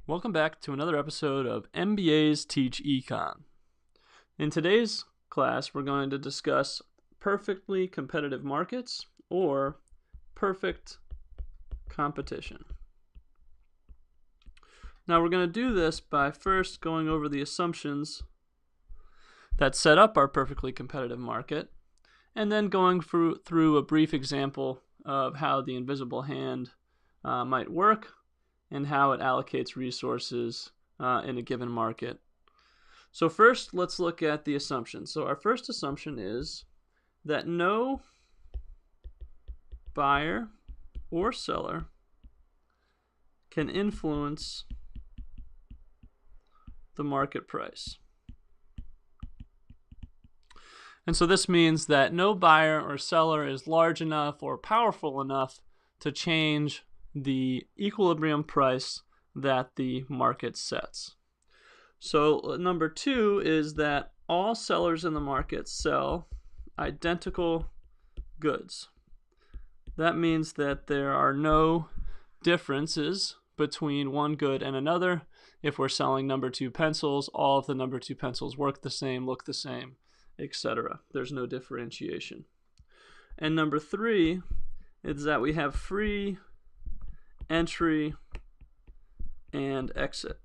Welcome back to another episode of MBAs Teach Econ. In today's class, we're going to discuss perfectly competitive markets or perfect competition. Now we're going to do this by first going over the assumptions that set up our perfectly competitive market, and then going through a brief example of how the invisible hand might work and how it allocates resources in a given market. So first, let's look at the assumptions. So our first assumption is that no buyer or seller can influence the market price. And so this means that no buyer or seller is large enough or powerful enough to change the equilibrium price that the market sets. So number two is that all sellers in the market sell identical goods. That means that there are no differences between one good and another. If we're selling number two pencils, all of the number two pencils work the same, look the same, etc. There's no differentiation. And number three is that we have free entry and exit.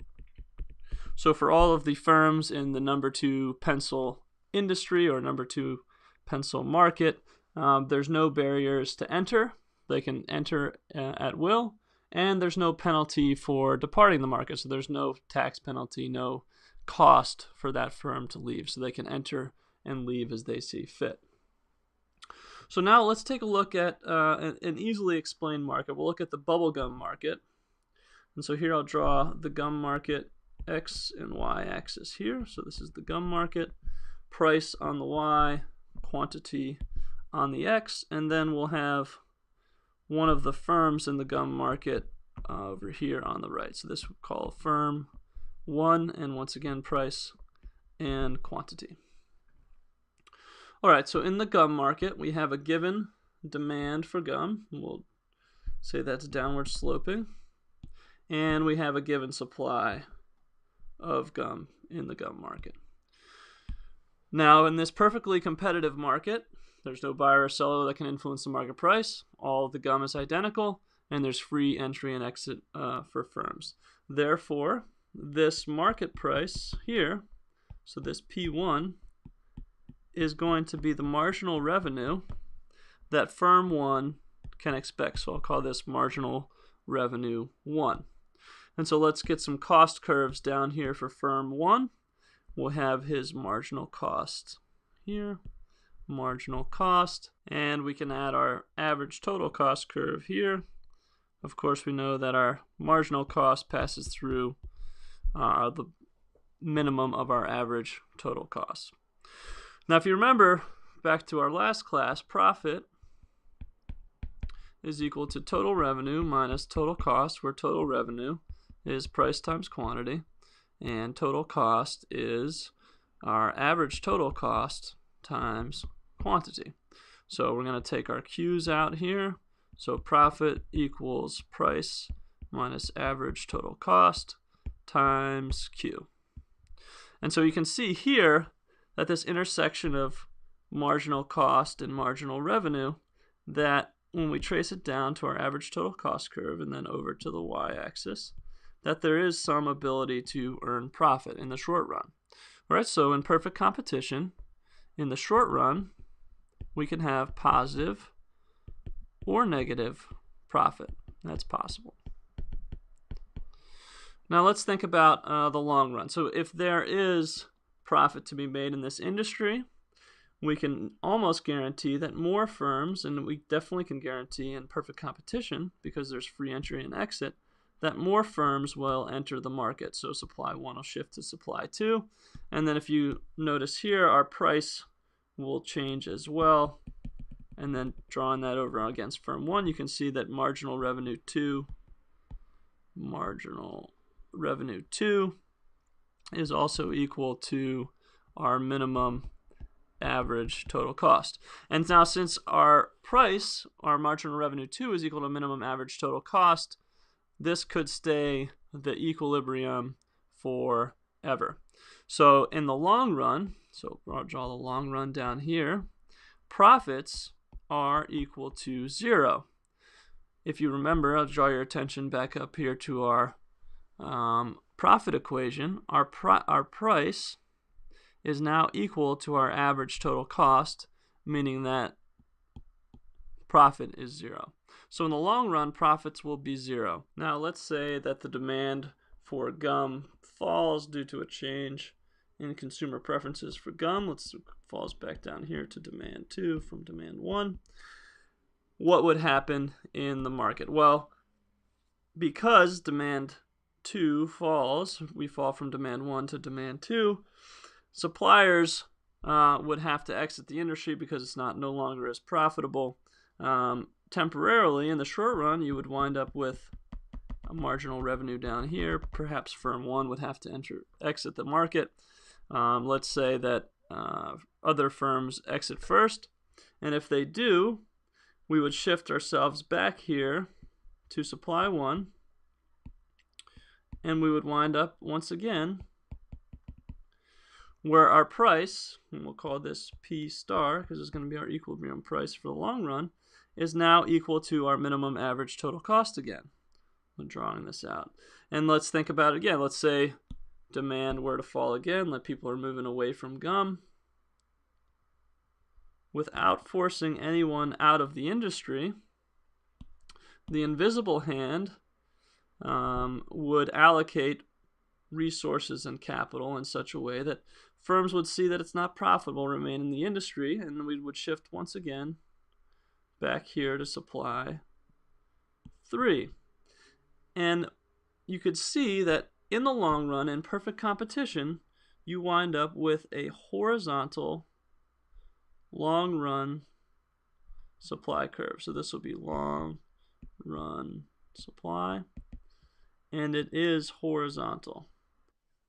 So for all of the firms in the number two pencil industry or number two pencil market, there's no barriers to enter. They can enter at will, and there's no penalty for departing the market. So there's no tax penalty, no cost for that firm to leave. So they can enter and leave as they see fit. So now let's take a look at an easily explained market. We'll look at the bubblegum market. And so here I'll draw the gum market X and Y axis here. So this is the gum market, price on the Y, quantity on the X, and then we'll have one of the firms in the gum market over here on the right. So this we'll call firm 1, and once again price and quantity. All right, so in the gum market, we have a given demand for gum. We'll say that's downward sloping. And we have a given supply of gum in the gum market. Now, in this perfectly competitive market, there's no buyer or seller that can influence the market price. All of the gum is identical, and there's free entry and exit for firms. Therefore, this market price here, so this P1, is going to be the marginal revenue that firm 1 can expect. So I'll call this marginal revenue 1. And so let's get some cost curves down here for firm 1. We'll have his marginal cost here, marginal cost, and we can add our average total cost curve here. Of course, we know that our marginal cost passes through the minimum of our average total cost. Now, if you remember back to our last class, profit is equal to total revenue minus total cost, where total revenue is price times quantity, and total cost is our average total cost times quantity. So we're going to take our Q's out here. So profit equals price minus average total cost times Q. And so you can see here that this intersection of marginal cost and marginal revenue, that when we trace it down to our average total cost curve and then over to the y-axis, that there is some ability to earn profit in the short run. All right, so in perfect competition, in the short run, we can have positive or negative profit. That's possible. Now let's think about the long run. So if there is profit to be made in this industry, we can almost guarantee that more firms, and we definitely can guarantee in perfect competition because there's free entry and exit, that more firms will enter the market. So supply 1 will shift to supply 2. And then if you notice here, our price will change as well. And then drawing that over against firm 1, you can see that marginal revenue 2 is also equal to our minimum average total cost. And now since our price, our marginal revenue 2 is equal to minimum average total cost, this could stay the equilibrium forever. So in the long run, so I'll draw the long run down here, profits are equal to 0. If you remember, I'll draw your attention back up here to our profit equation. Our price is now equal to our average total cost, meaning that profit is 0. So in the long run, profits will be 0. Now let's say that the demand for gum falls due to a change in consumer preferences for gum. Let's falls back down here to demand 2 from demand 1. What would happen in the market? Well, because demand 2 falls, we fall from demand 1 to demand 2, suppliers would have to exit the industry because it's no longer as profitable. Temporarily, in the short run, you would wind up with a marginal revenue down here. Perhaps firm 1 would have to exit the market. Let's say that other firms exit first, and if they do, we would shift ourselves back here to supply 1, and we would wind up once again where our price, and we'll call this P star because it's going to be our equilibrium price for the long run, is now equal to our minimum average total cost again. I'm drawing this out. And let's think about it again. Let's say demand were to fall again, like people are moving away from gum. Without forcing anyone out of the industry, the invisible hand would allocate resources and capital in such a way that firms would see that it's not profitable to remain in the industry, and we would shift once again back here to supply 3. And you could see that in the long run, in perfect competition, you wind up with a horizontal long run supply curve. So this will be long run supply, and it is horizontal.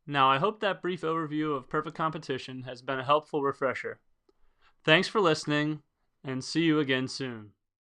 Now, I hope that brief overview of perfect competition has been a helpful refresher. Thanks for listening, and see you again soon.